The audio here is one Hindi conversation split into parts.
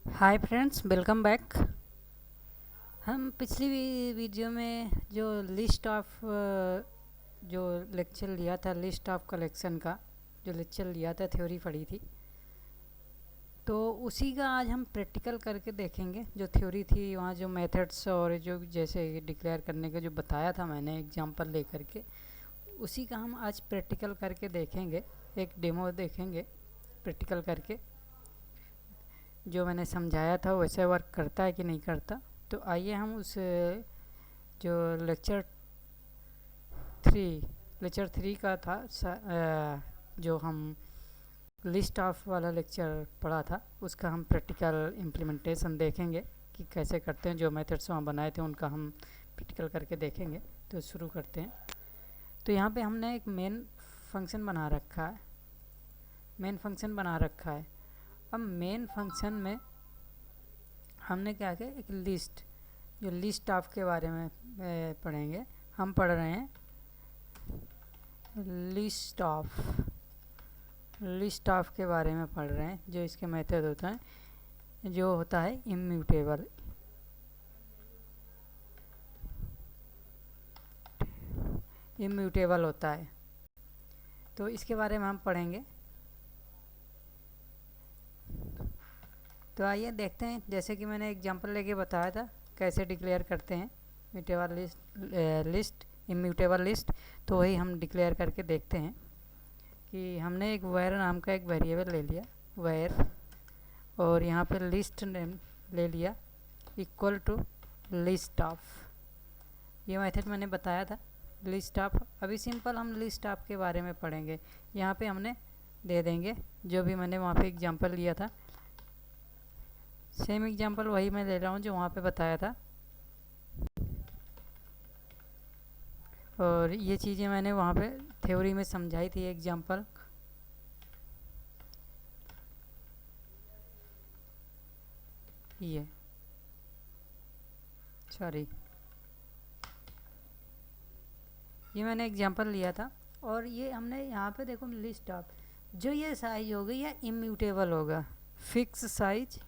Hi friends, welcome back. हम पिछली वीडियो में जो लिस्ट ऑफ जो लेक्चर लिया था, लिस्ट ऑफ कलेक्शन का जो लेक्चर लिया था, थ्योरी पढ़ी थी, तो उसी का आज हम प्रैक्टिकल करके देखेंगे। जो थ्योरी थी वहाँ जो मेथड्स और जो जैसे डिक्लेयर करने का जो बताया था मैंने एग्जांपल लेकर के, उसी का हम आज प्रैक्टिकल करके देखेंगे। एक डेमो देखेंगे प्रैक्टिकल करके, जो मैंने समझाया था वैसे वर्क करता है कि नहीं करता। तो आइए हम उस जो लेक्चर थ्री का था जो हम लिस्ट ऑफ वाला लेक्चर पढ़ा था, उसका हम प्रैक्टिकल इम्प्लीमेंटेशन देखेंगे कि कैसे करते हैं। जो मेथड्स वहाँ बनाए थे उनका हम प्रैक्टिकल करके देखेंगे। तो शुरू करते हैं। तो यहाँ पे हमने एक मेन फंक्शन बना रखा है। अब मेन फंक्शन में हमने क्या किया, एक लिस्ट, जो लिस्ट ऑफ के बारे में पढ़ेंगे। हम पढ़ रहे हैं लिस्ट ऑफ के बारे में पढ़ रहे हैं। जो इसके मेथड होता है, जो होता है इम्यूटेबल होता है। तो इसके बारे में हम पढ़ेंगे। तो आइए देखते हैं, जैसे कि मैंने एग्जांपल लेके बताया था कैसे डिक्लेयर करते हैं इम्यूटेबल लिस्ट। तो वही हम डिक्लेयर करके देखते हैं कि हमने एक वायर नाम का एक वेरिएबल ले लिया, वायर, और यहाँ पे लिस्ट नेम ले लिया इक्वल टू लिस्ट ऑफ। ये मेथड मैंने बताया था, लिस्ट ऑफ। अभी सिंपल हम लिस्ट ऑफ के बारे में पढ़ेंगे। यहाँ पे हमने दे देंगे जो भी मैंने वहाँ पे एग्जांपल लिया था, सेम एग्जांपल वही मैं ले रहा हूँ जो वहाँ पे बताया था। और ये चीज़ें मैंने वहाँ पे थ्योरी में समझाई थी एग्जांपल। ये मैंने एग्जांपल लिया था। और ये हमने यहाँ पे देखो लिस्ट ऑफ, जो ये साइज होगा या इम्यूटेबल होगा, फिक्स साइज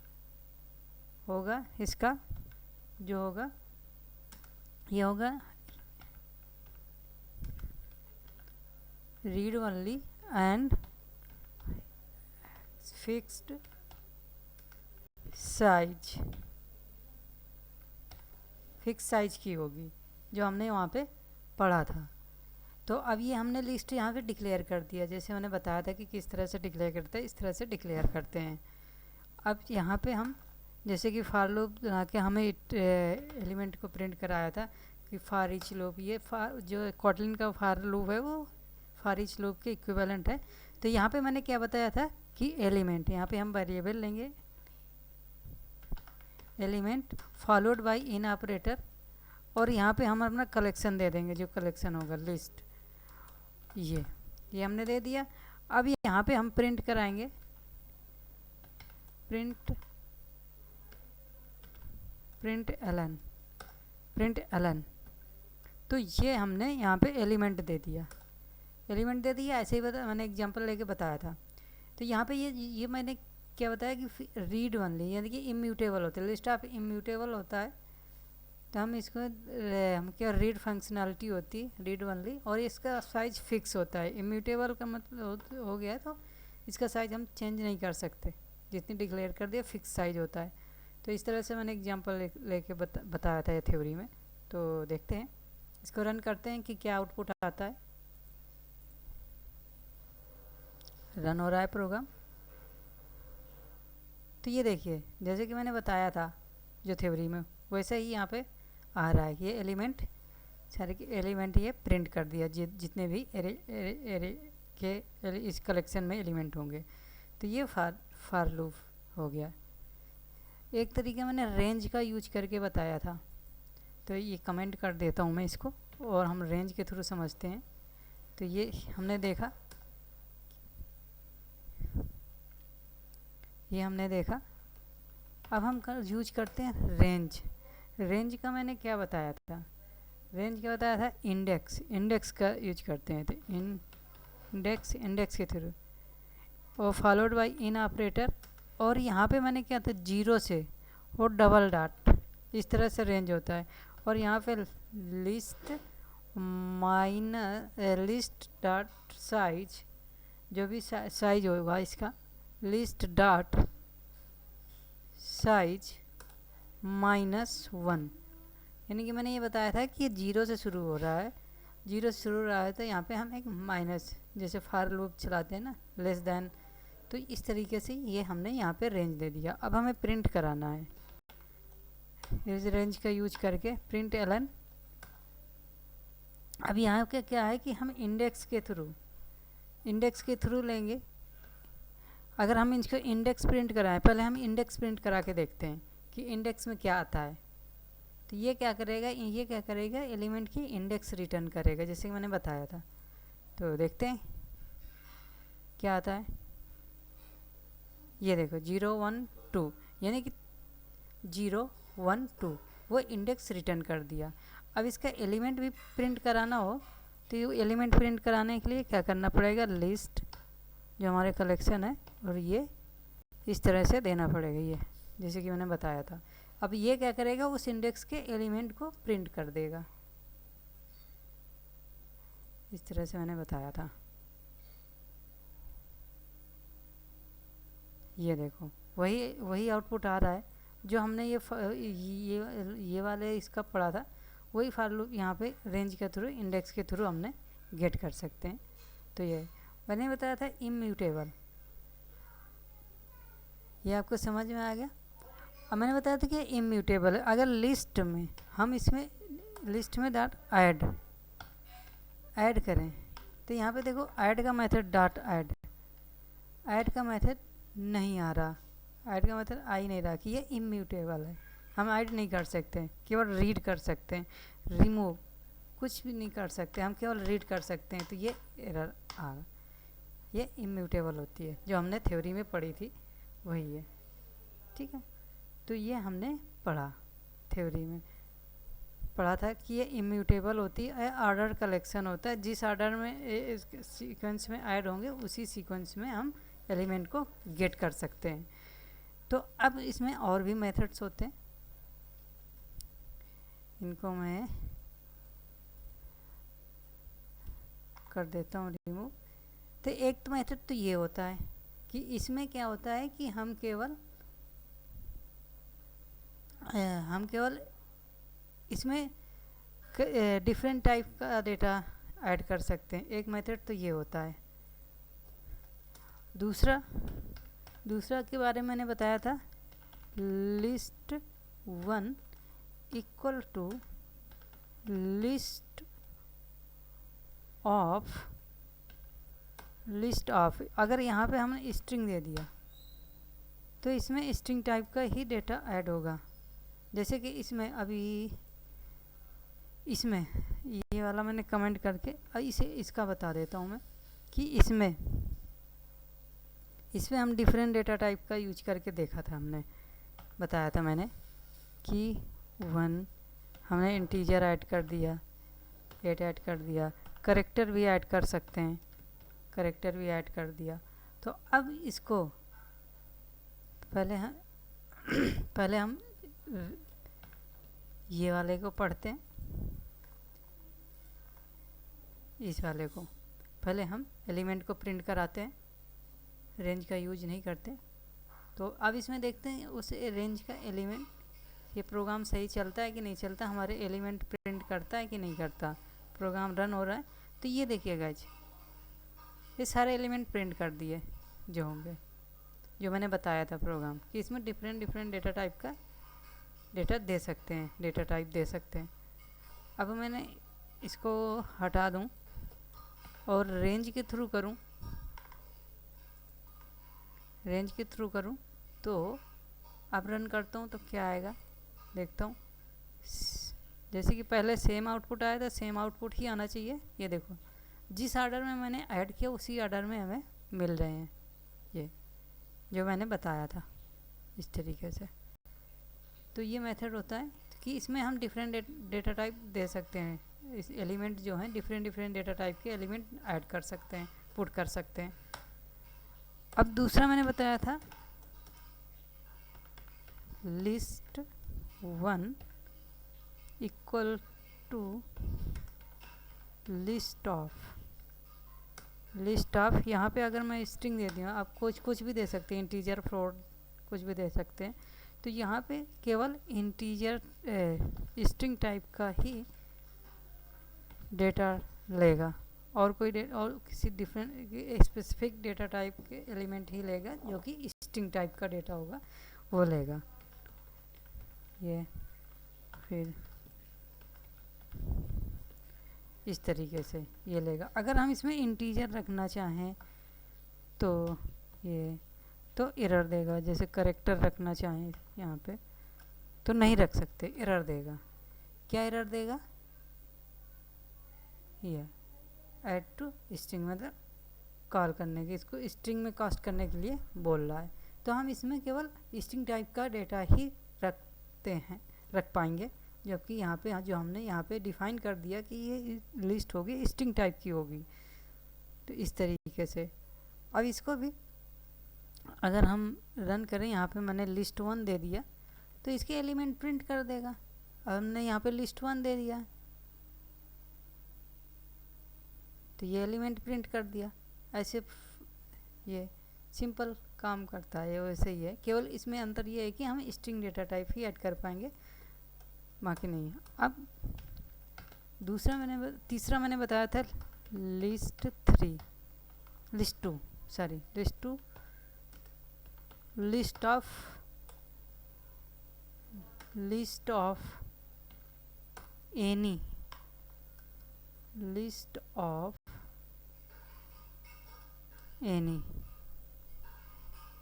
होगा इसका, जो होगा ये होगा read only and fixed size, fix size की होगी, जो हमने वहाँ पे पढ़ा था। तो अब ये हमने लिस्ट यहाँ पे डिक्लेयर कर दिया, जैसे मैंने बताया था कि किस तरह से डिक्लेयर करते हैं, इस तरह से डिक्लेयर करते हैं। अब यहाँ पे हम जैसे कि फार लूप बना के हमें एलिमेंट को प्रिंट कराया था कि फार ईच लूप, ये जो कॉटलिन का फार लूप है वो फार ईच लूप के इक्विवेलेंट है। तो यहाँ पे मैंने क्या बताया था कि एलिमेंट, यहाँ पे हम वेरिएबल लेंगे element followed by in operator, और यहाँ पे हम अपना कलेक्शन दे देंगे, जो कलेक्शन होगा लिस्ट। ये हमने दे दिया। अब यहाँ पे हम प्रिंट कराएंगे, प्रिंट एलन। तो ये हमने यहाँ पे एलिमेंट दे दिया, ऐसे ही मैंने एग्जांपल लेके बताया था। तो यहाँ पे ये मैंने क्या बताया कि रीड ओनली, यानी कि इम्यूटेबल होता है, लिस्ट ऑफ इम्यूटेबल होता है। तो हम इसको हम क्या, रीड फंक्शनैलिटी होती है रीड ओनली, और इसका साइज फिक्स होता है। इम्यूटेबल का मतलब हो गया, तो इसका साइज हम चेंज नहीं कर सकते, जितनी डिक्लेयर कर दिया फिक्स साइज होता है। तो इस तरह से मैंने एग्जांपल लेके बताया था ये थ्योरी में। तो देखते हैं, इसको रन करते हैं कि क्या आउटपुट आता है। रन हो रहा है प्रोग्राम। तो ये देखिए, जैसे कि मैंने बताया था जो थ्योरी में, वैसे ही यहाँ पे आ रहा है। ये एलिमेंट, सारे के एलिमेंट ये प्रिंट कर दिया, जितने भी एरे के इस कलेक्शन में एलिमेंट होंगे। तो ये फार लूप हो गया। एक तरीके मैंने रेंज का यूज करके बताया था, तो ये कमेंट कर देता हूँ मैं इसको, और हम रेंज के थ्रू समझते हैं। तो ये हमने देखा, अब हम यूज करते हैं रेंज का मैंने क्या बताया था, इंडेक्स का यूज करते हैं। तो इंडेक्स के थ्रू, और फॉलोड बाय इन ऑपरेटर, और यहाँ पे मैंने क्या था, 0 से और डबल डॉट, इस तरह से रेंज होता है। और यहाँ पे लिस्ट लिस्ट डॉट साइज, जो भी साइज होगा इसका, लिस्ट डॉट साइज -1, यानी कि मैंने ये बताया था कि ये 0 से शुरू हो रहा है, 0 से शुरू हो रहा है तो यहाँ पे हम एक माइनस, जैसे फॉर लूप चलाते हैं ना, लेस देन, तो इस तरीके से ये हमने यहाँ पे रेंज दे दिया। अब हमें प्रिंट कराना है इस रेंज का यूज करके, प्रिंट एलन। अब यहाँ पे क्या है कि हम इंडेक्स के थ्रू लेंगे। अगर हम इसको इंडेक्स प्रिंट कराएं, पहले हम इंडेक्स प्रिंट करा के देखते हैं कि इंडेक्स में क्या आता है। तो ये क्या करेगा, एलिमेंट की इंडेक्स रिटर्न करेगा, जैसे कि मैंने बताया था। तो देखते हैं क्या आता है। ये देखो 0 1 2, यानी कि 0 1 2 वो इंडेक्स रिटर्न कर दिया। अब इसका एलिमेंट भी प्रिंट कराना हो तो ये एलिमेंट प्रिंट कराने के लिए क्या करना पड़ेगा, लिस्ट जो हमारे कलेक्शन है, और ये इस तरह से देना पड़ेगा, ये जैसे कि मैंने बताया था। अब ये क्या करेगा, उस इंडेक्स के एलिमेंट को प्रिंट कर देगा, इस तरह से मैंने बताया था। ये देखो वही आउटपुट आ रहा है जो हमने ये वाले इसका पढ़ा था, वही फॉर लूप यहाँ पे रेंज के थ्रू, इंडेक्स के थ्रू हमने गेट कर सकते हैं। तो ये मैंने बताया था इम्यूटेबल, ये आपको समझ में आ गया। अब मैंने बताया था कि इम्यूटेबल है। अगर लिस्ट में हम इसमें लिस्ट में डॉट ऐड करें तो यहाँ पे देखो ऐड का मेथड डॉट ऐड का मेथड नहीं आ रहा, ऐड का मेथड आ ही नहीं रहा कि ये इम्यूटेबल है, हम ऐड नहीं कर सकते, केवल रीड कर सकते हैं, रिमूव कुछ भी नहीं कर सकते, हम केवल रीड कर सकते हैं। तो ये एरर आ रहा, ये इम्यूटेबल होती है, जो हमने थ्योरी में पढ़ी थी वही है, ठीक है। तो ये हमने पढ़ा, थ्योरी में पढ़ा था कि ये इम्यूटेबल होती है, ऑर्डर कलेक्शन होता है, जिस ऑर्डर में सीक्वेंस में ऐड होंगे उसी सीक्वेंस में हम एलिमेंट को गेट कर सकते हैं। तो अब इसमें और भी मेथड्स होते हैं, इनको मैं कर देता हूँ रिमूव। तो एक तो मेथड तो ये होता है कि इसमें क्या होता है कि हम केवल इसमें डिफरेंट टाइप का डेटा ऐड कर सकते हैं, एक मेथड तो ये होता है। दूसरा के बारे में मैंने बताया था, list 1 equal to list of. अगर यहाँ पे हमने स्ट्रिंग दे दिया तो इसमें स्ट्रिंग टाइप का ही डेटा ऐड होगा। जैसे कि इसमें अभी इसमें ये वाला मैंने कमेंट करके इसका बता देता हूँ मैं कि इसमें हम डिफरेंट डेटा टाइप का यूज करके देखा था, हमने बताया था मैंने कि 1 हमने इंटीजर ऐड कर दिया, 8 ऐड कर दिया, करेक्टर भी ऐड कर सकते हैं, करेक्टर भी ऐड कर दिया। तो अब इसको पहले हम ये वाले को पढ़ते हैं, इस वाले को पहले हम एलिमेंट को प्रिंट कराते हैं, रेंज का यूज नहीं करते। तो अब इसमें देखते हैं उस रेंज का एलिमेंट, ये प्रोग्राम सही चलता है कि नहीं चलता, हमारे एलिमेंट प्रिंट करता है कि नहीं करता, प्रोग्राम रन हो रहा है। तो ये देखिएगा ये सारे एलिमेंट प्रिंट कर दिए जो होंगे, जो मैंने बताया था प्रोग्राम कि इसमें डिफरेंट डेटा टाइप का डेटा दे सकते हैं, डेटा टाइप दे सकते हैं। अब मैंने इसको हटा दूं और रेंज के थ्रू करूं तो अब रन करता हूं तो क्या आएगा देखता हूं। जैसे कि पहले सेम आउटपुट आया था, सेम आउटपुट ही आना चाहिए। ये देखो जिस ऑर्डर में मैंने ऐड किया उसी ऑर्डर में हमें मिल रहे हैं, ये जो मैंने बताया था इस तरीके से। तो ये मेथड होता है कि इसमें हम डिफरेंट डेटा टाइप दे सकते हैं, इस एलिमेंट जो हैं डिफरेंट डेटा टाइप के एलिमेंट ऐड कर सकते हैं, पुट कर सकते हैं। अब दूसरा मैंने बताया था list 1 equal to list of यहाँ पे अगर मैं स्ट्रिंग दे दूँ, आप कुछ भी दे सकते हैं, इंटीजर फ्लोट कुछ भी दे सकते हैं। तो यहाँ पे केवल इंटीजर स्ट्रिंग टाइप का ही डेटा लेगा, और कोई और किसी डिफरेंट स्पेसिफिक डेटा टाइप के एलिमेंट ही लेगा, जो कि स्ट्रिंग टाइप का डेटा होगा वो लेगा। ये फिर इस तरीके से ये लेगा। अगर हम इसमें इंटीजर रखना चाहें तो ये तो एरर देगा। जैसे करेक्टर रखना चाहें यहाँ पे तो नहीं रख सकते, एरर देगा। क्या एरर देगा? ये ऐड टू स्ट्रिंग, मतलब कॉल करने के, इसको स्ट्रिंग में कास्ट करने के लिए बोल रहा है। तो हम इसमें केवल स्ट्रिंग टाइप का डेटा ही रख पाएंगे, जबकि यहाँ पे जो हमने यहाँ पे डिफाइन कर दिया कि ये लिस्ट होगी स्ट्रिंग टाइप की होगी। तो इस तरीके से अब इसको भी अगर हम रन करें, यहाँ पे मैंने लिस्ट 1 दे दिया तो इसके एलिमेंट प्रिंट कर देगा। अब हमने यहाँ पे लिस्ट 1 दे दिया तो ये एलिमेंट प्रिंट कर दिया। ऐसे ये सिंपल काम करता है, वैसे ही है। केवल इसमें अंतर ये है कि हम स्ट्रिंग डेटा टाइप ही ऐड कर पाएंगे, बाकी नहीं। अब तीसरा मैंने बताया था लिस्ट 2 लिस्ट ऑफ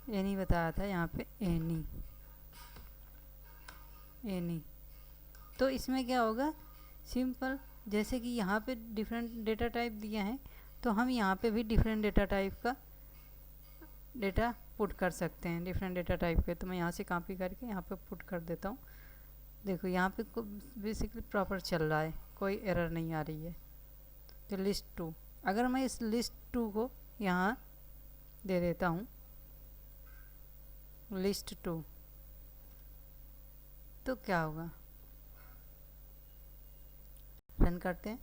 एनी बताया था यहाँ पे एनी। तो इसमें क्या होगा, सिंपल, जैसे कि यहाँ पे डिफरेंट डेटा टाइप दिया है तो हम यहाँ पे भी डिफरेंट डेटा टाइप का डेटा पुट कर सकते हैं, डिफरेंट डेटा टाइप के। तो मैं यहाँ से कॉपी करके यहाँ पे पुट कर देता हूँ। देखो यहाँ पे बेसिकली प्रॉपर चल रहा है, कोई एरर नहीं आ रही है। तो लिस्ट 2, अगर मैं इस लिस्ट 2 को यहाँ दे देता हूँ लिस्ट 2, तो क्या होगा, रन करते हैं,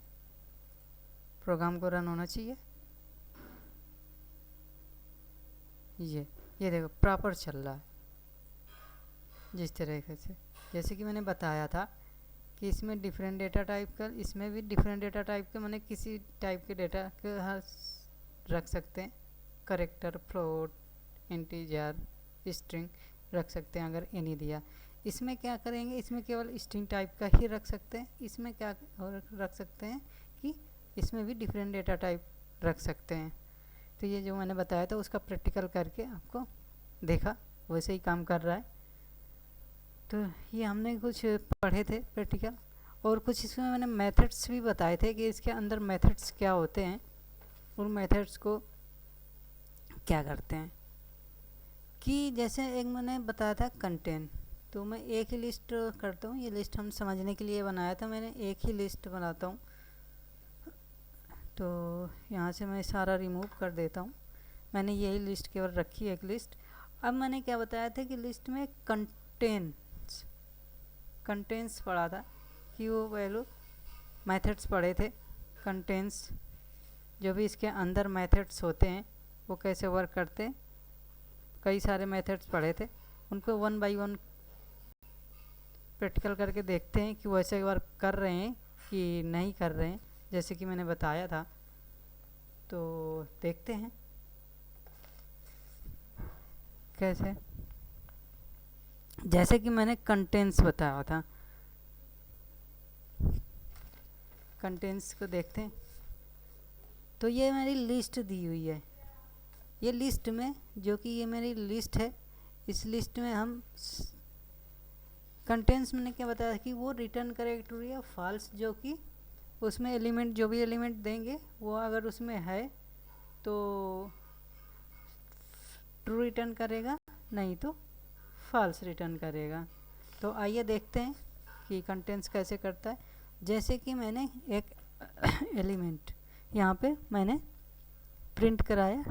प्रोग्राम को रन होना चाहिए। ये देखो प्रॉपर चल रहा है जिस तरीके से, जैसे कि मैंने बताया था कि इसमें डिफरेंट डेटा टाइप का, इसमें भी डिफरेंट डेटा टाइप के, मैंने किसी टाइप के डेटा के रख सकते हैं। करेक्टर, फ्लोट, इंटीजर, स्ट्रिंग रख सकते हैं अगर एनी दिया। इसमें क्या करेंगे, इसमें केवल स्ट्रिंग टाइप का ही रख सकते हैं। इसमें क्या रख सकते हैं कि इसमें भी डिफरेंट डेटा टाइप रख सकते हैं। तो ये जो मैंने बताया था उसका प्रैक्टिकल करके आपको देखा, वैसे ही काम कर रहा है। तो ये हमने कुछ पढ़े थे प्रैक्टिकल, और कुछ इसमें मैंने मेथड्स भी बताए थे कि इसके अंदर मेथड्स क्या होते हैं, उन मेथड्स को क्या करते हैं। कि जैसे एक मैंने बताया था कंटेन, तो मैं एक ही लिस्ट करता हूँ। ये लिस्ट हम समझने के लिए बनाया था, मैंने एक ही लिस्ट बनाता हूँ। तो यहाँ से मैं सारा रिमूव कर देता हूँ। मैंने यही लिस्ट केवल रखी है, एक लिस्ट। अब मैंने क्या बताया था कि लिस्ट में कंटेंट्स पढ़ा था कि वो वैल्यू मेथड्स पढ़े थे। कंटेंट्स जो भी इसके अंदर मेथड्स होते हैं वो कैसे वर्क करते हैं, कई सारे मेथड्स पढ़े थे। उनको 1 बाय 1 प्रैक्टिकल करके देखते हैं कि वैसे वर्क कर रहे हैं कि नहीं कर रहे हैं, जैसे कि मैंने बताया था। तो देखते हैं कैसे। जैसे कि मैंने कंटेंट्स बताया था, कंटेंट्स को देखते हैं। तो ये मेरी लिस्ट दी हुई है। ये लिस्ट में, जो कि ये मेरी लिस्ट है, इस लिस्ट में हम कंटेंट्स मैंने क्या बताया कि वो रिटर्न करेगा ट्रू या फॉल्स, जो कि उसमें एलिमेंट, जो भी एलिमेंट देंगे वो अगर उसमें है तो ट्रू रिटर्न करेगा, नहीं तो फॉल्स रिटर्न करेगा। तो आइए देखते हैं कि कंटेंट्स कैसे करता है। जैसे कि मैंने एक एलिमेंट यहाँ पे मैंने प्रिंट कराया,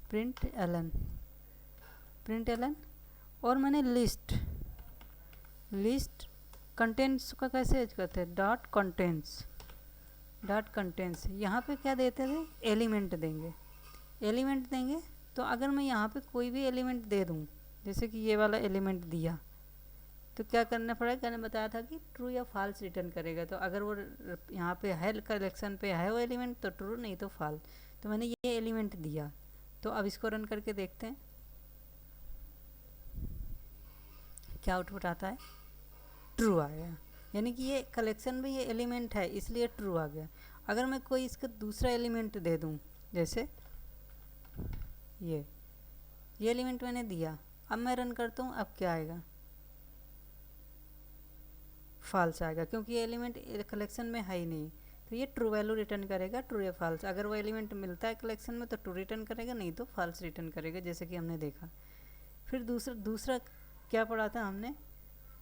प्रिंट एलन, और मैंने लिस्ट कंटेंट्स का कैसे यूज करते हैं, डॉट कंटेंट्स यहाँ पे क्या देते थे, एलिमेंट देंगे। तो अगर मैं यहाँ पे कोई भी एलिमेंट दे दूँ, जैसे कि ये वाला एलिमेंट दिया, तो क्या करना पड़ेगा, मैंने बताया था कि ट्रू या फॉल्स रिटर्न करेगा। तो अगर वो यहाँ पे है, कलेक्शन पे है वो एलिमेंट, तो ट्रू, नहीं तो फॉल्स। तो मैंने ये एलिमेंट दिया, तो अब इसको रन करके देखते हैं क्या आउटपुट आता है, ट्रू आ गया। यानी कि ये कलेक्शन में ये एलिमेंट है, इसलिए ट्रू आ गया। अगर मैं कोई इसका दूसरा एलिमेंट दे दूँ, जैसे ये एलिमेंट मैंने दिया, अब मैं रन करता हूँ, अब क्या आएगा, फॉल्स आएगा, क्योंकि ये एलिमेंट कलेक्शन में है ही नहीं। तो ये ट्रू वैल्यू रिटर्न करेगा, ट्रू या फॉल्स। अगर वो एलिमेंट मिलता है कलेक्शन में तो ट्रू रिटर्न करेगा, नहीं तो फॉल्स रिटर्न करेगा, जैसे कि हमने देखा। फिर दूसरा क्या पढ़ा था हमने,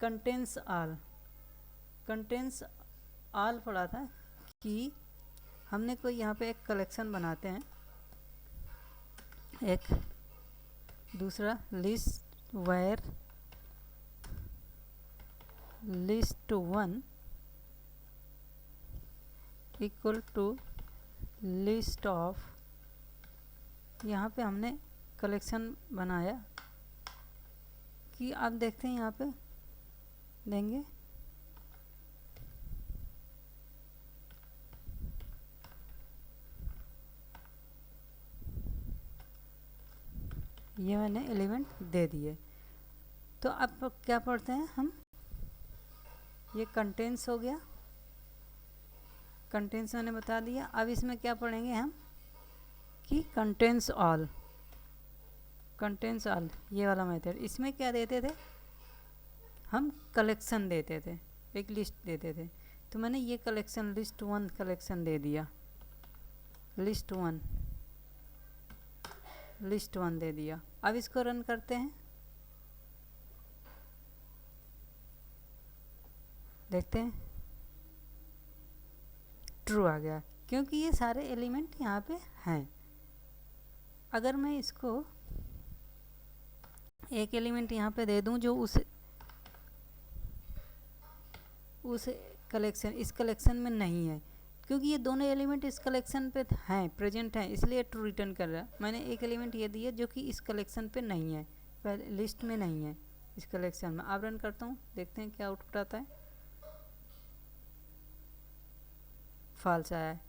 कंटेंट्स ऑल पढ़ा था कि हमने कोई यहाँ पे एक कलेक्शन बनाते हैं, एक दूसरा list where list 1 equal to list of, यहाँ पे हमने कलेक्शन बनाया कि आप देखते हैं यहाँ पे देंगे ये मैंने एलिमेंट दे दिए। तो अब क्या पढ़ते हैं हम, ये कंटेंट्स हो गया, कंटेंट्स मैंने बता दिया। अब इसमें क्या पढ़ेंगे हम कि कंटेंट्स ऑल ये वाला मेथड, इसमें क्या देते थे हम, कलेक्शन देते थे, एक लिस्ट देते थे। तो मैंने ये कलेक्शन लिस्ट 1 कलेक्शन दे दिया, लिस्ट वन दे दिया। अब इसको रन करते हैं, देखते हैं ट्रू आ गया, क्योंकि ये सारे एलिमेंट यहाँ पे हैं। अगर मैं इसको एक एलिमेंट यहाँ पे दे दूँ जो उस कलेक्शन, इस कलेक्शन में नहीं है, क्योंकि ये दोनों एलिमेंट इस कलेक्शन पे हैं, प्रेजेंट हैं, इसलिए ट्रू रिटर्न कर रहा है। मैंने एक एलिमेंट ये दिया जो कि इस कलेक्शन पे नहीं है, पहले लिस्ट में नहीं है, इस कलेक्शन में। अब रन करता हूँ, देखते हैं क्या आउटपुट आता है, फॉल्स आया है,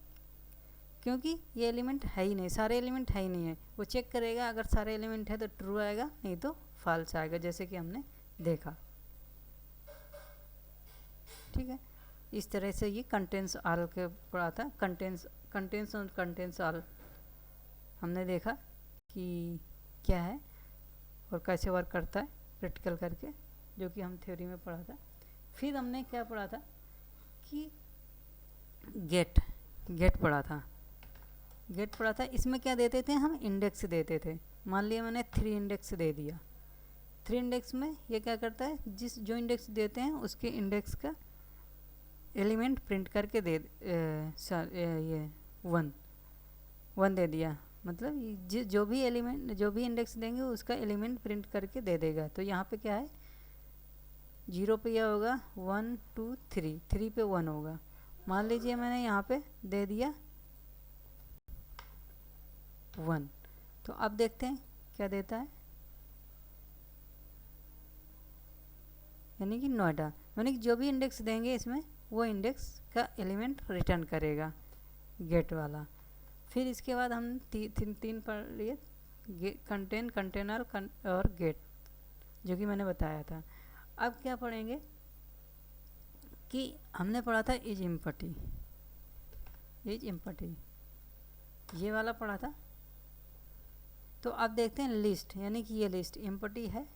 क्योंकि ये एलिमेंट है ही नहीं, सारे एलिमेंट है ही नहीं है। वो चेक करेगा, अगर सारे एलिमेंट है तो ट्रू आएगा, नहीं तो फॉल्स आएगा, जैसे कि हमने देखा। ठीक है, इस तरह से ये कंटेंट्स ऑल के पढ़ा था, कंटेंट्स और कंटेंट्स ऑल हमने देखा कि क्या है और कैसे वर्क करता है प्रैक्टिकल करके, जो कि हम थ्योरी में पढ़ा था। फिर हमने क्या पढ़ा था कि गेट पढ़ा था। इसमें क्या देते थे हम, इंडेक्स देते थे। मान लिया मैंने 3 इंडेक्स दे दिया, 3 इंडेक्स में ये क्या करता है, जो इंडेक्स देते हैं उसके इंडेक्स का एलिमेंट प्रिंट करके दे ये 1 दे दिया, मतलब जो भी एलिमेंट, जो भी इंडेक्स देंगे उसका एलिमेंट प्रिंट करके दे देगा। तो यहाँ पे क्या है, 0 पे यह होगा 1 2 3, 3 पे 1 होगा। मान लीजिए मैंने यहाँ पे दे दिया 1, तो अब देखते हैं क्या देता है, यानी कि नोएडा, यानी कि जो भी इंडेक्स देंगे इसमें वो इंडेक्स का एलिमेंट रिटर्न करेगा, गेट वाला। फिर इसके बाद हम तीन पढ़ लिए, कंटेनर और गेट, जो कि मैंने बताया था। अब क्या पढ़ेंगे कि हमने पढ़ा था इज एम्पटी, ये वाला पढ़ा था। तो अब देखते हैं लिस्ट, यानी कि ये लिस्ट एम्पटी है,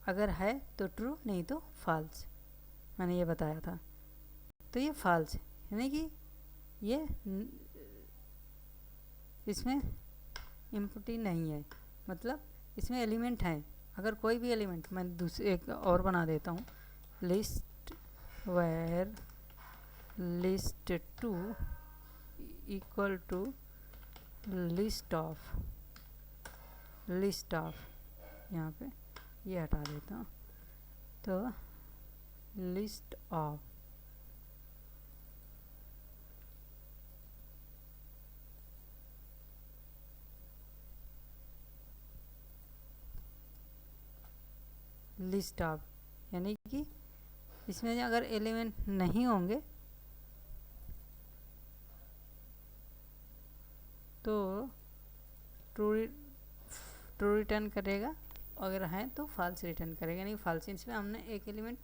अगर है तो ट्रू, नहीं तो फॉल्स, मैंने ये बताया था। तो ये फॉल्स, यानी कि ये इसमें एम्पटी नहीं है, मतलब इसमें एलिमेंट है। अगर कोई भी एलिमेंट, मैं दूसरे एक और बना देता हूँ, list where list 2 equal to list of, यहाँ पे ये हटा देता हूँ। तो लिस्ट ऑफ लिस्ट ऑफ यानी कि इसमें अगर एलिमेंट नहीं होंगे तो ट्रू रिटर्न करेगा, अगर हैं तो फॉल्स रिटर्न करेगा। यानी फॉल्स, इसमें हमने एक एलिमेंट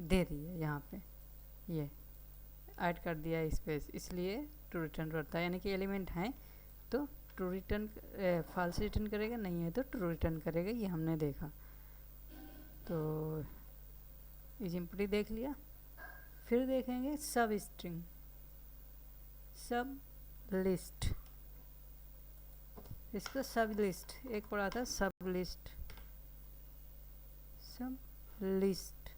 दे दिया, यहाँ पे ये ऐड कर दिया स्पेस, इसलिए ट्रू रिटर्न करता है। यानी कि एलिमेंट हैं तो ट्रू रिटर्न, फॉल्स रिटर्न करेगा, नहीं है तो ट्रू रिटर्न करेगा। ये हमने देखा। तो इस इम्प्टी देख लिया। फिर देखेंगे सब स्ट्रिंग, सब लिस्ट। इसको सब लिस्ट एक पढ़ा था, सब लिस्ट, सब लिस्ट।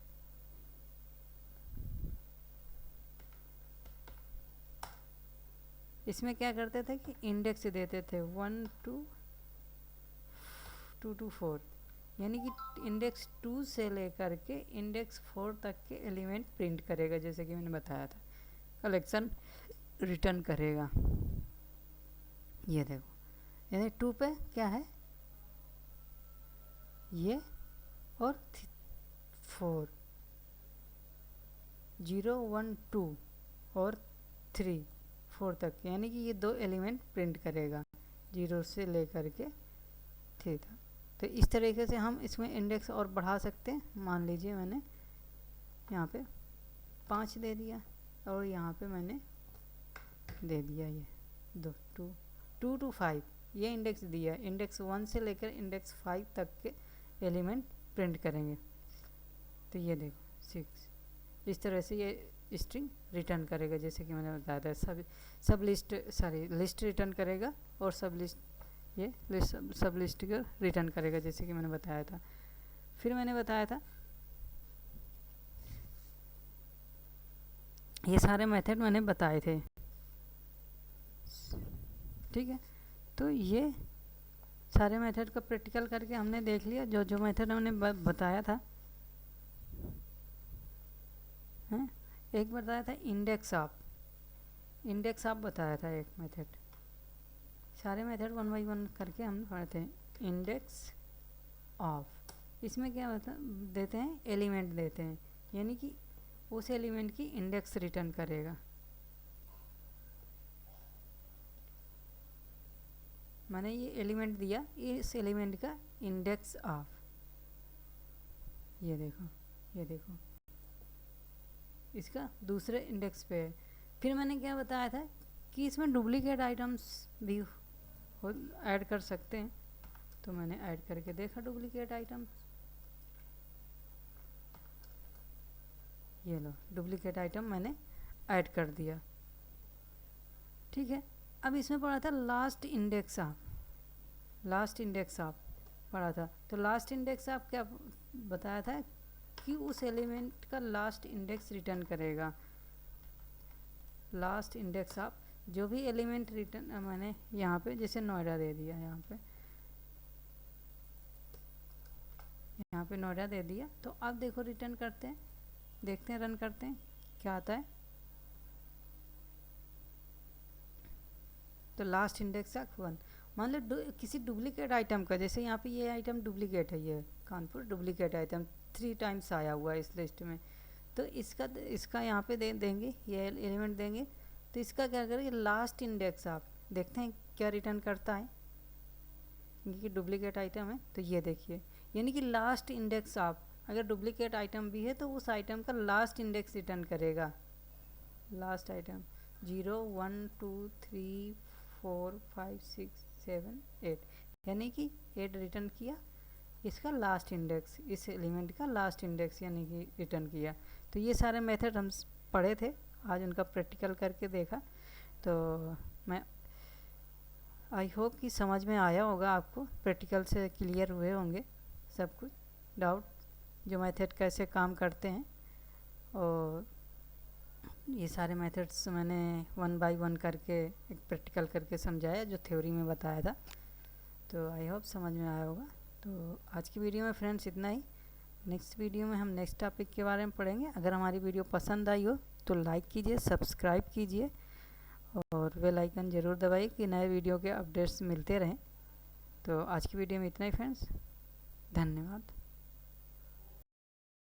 इसमें क्या करते थे कि इंडेक्स देते थे 1 to 2 to 4, यानी कि इंडेक्स 2 से लेकर के इंडेक्स 4 तक के एलिमेंट प्रिंट करेगा, जैसे कि मैंने बताया था। कलेक्शन रिटर्न करेगा। ये देखो, यानी 2 पे क्या है ये, और 4, 0 1 2 और 3 4 तक, यानी कि ये 2 एलिमेंट प्रिंट करेगा 0 से लेकर के 3 तक। तो इस तरीके से हम इसमें इंडेक्स और बढ़ा सकते हैं। मान लीजिए मैंने यहाँ पे 5 दे दिया और यहाँ पे मैंने दे दिया ये 2 to 5, ये इंडेक्स दिया। इंडेक्स 1 से लेकर इंडेक्स 5 तक के एलिमेंट प्रिंट करेंगे। तो ये देखो 6, इस तरह से ये स्ट्रिंग रिटर्न करेगा, जैसे कि मैंने बताया था। सब लिस्ट रिटर्न करेगा और सब लिस्ट को रिटर्न करेगा, जैसे कि मैंने बताया था। फिर मैंने बताया था ये सारे मेथड मैंने बताए थे, ठीक है। तो ये सारे मेथड का प्रैक्टिकल करके हमने देख लिया। जो जो मेथड हमने बताया था, हैं? एक बताया था इंडेक्स ऑफ बताया था एक मेथड। सारे मेथड 1 by 1 करके हम पढ़ते हैं। इंडेक्स ऑफ, इसमें क्या देते हैं, एलिमेंट देते हैं, यानी कि उस एलिमेंट की इंडेक्स रिटर्न करेगा। मैंने ये एलिमेंट दिया, इस एलिमेंट का इंडेक्स ऑफ, ये देखो इसका दूसरे इंडेक्स पे है। फिर मैंने क्या बताया था कि इसमें डुप्लीकेट आइटम्स भी ऐड कर सकते हैं। तो मैंने ऐड करके देखा डुप्लीकेट आइटम्स, ये लो डुप्लीकेट आइटम मैंने ऐड कर दिया, ठीक है। अब इसमें पढ़ा था लास्ट इंडेक्स ऑफ पढ़ा था। तो लास्ट इंडेक्स ऑफ क्या बताया था कि उस एलिमेंट का लास्ट इंडेक्स रिटर्न करेगा। लास्ट इंडेक्स ऑफ जो भी एलिमेंट रिटर्न, मैंने यहाँ पे जैसे नोएडा दे दिया, यहाँ पे नोएडा दे दिया। तो अब देखो रिटर्न करते हैं, देखते हैं, रन करते हैं क्या आता है। तो लास्ट इंडेक्स ऑफ 1, मान लो किसी डुप्लीकेट आइटम का, जैसे यहाँ पे ये आइटम डुप्लीकेट है, ये कानपुर डुप्लीकेट आइटम 3 टाइम्स आया हुआ है इस लिस्ट में। तो इसका यहाँ पे देंगे, ये एलिमेंट देंगे। तो इसका क्या करेंगे, लास्ट इंडेक्स ऑफ, देखते हैं क्या रिटर्न करता है। ये डुप्लीकेट आइटम है, तो ये देखिए, यानी कि लास्ट इंडेक्स ऑफ, अगर डुप्लीकेट आइटम भी है तो उस आइटम का लास्ट इंडेक्स रिटर्न करेगा। लास्ट आइटम 0 1 2 3 4 5 6 7 8, यानी कि 8 रिटर्न किया। इसका लास्ट इंडेक्स, इस एलिमेंट का लास्ट इंडेक्स यानी कि रिटर्न किया। तो ये सारे मेथड हम पढ़े थे, आज उनका प्रैक्टिकल करके देखा। तो मैं आई होप कि समझ में आया होगा आपको, प्रैक्टिकल से क्लियर हुए होंगे सब कुछ डाउट, जो मेथड कैसे काम करते हैं। और ये सारे मेथड्स मैंने 1 by 1 करके एक प्रैक्टिकल करके समझाया, जो थ्योरी में बताया था। तो आई होप समझ में आया होगा। तो आज की वीडियो में फ्रेंड्स इतना ही। नेक्स्ट वीडियो में हम नेक्स्ट टॉपिक के बारे में पढ़ेंगे। अगर हमारी वीडियो पसंद आई हो तो लाइक कीजिए, सब्सक्राइब कीजिए और बेल आइकन ज़रूर दबाइए कि नए वीडियो के अपडेट्स मिलते रहें। तो आज की वीडियो में इतना ही फ्रेंड्स, धन्यवाद।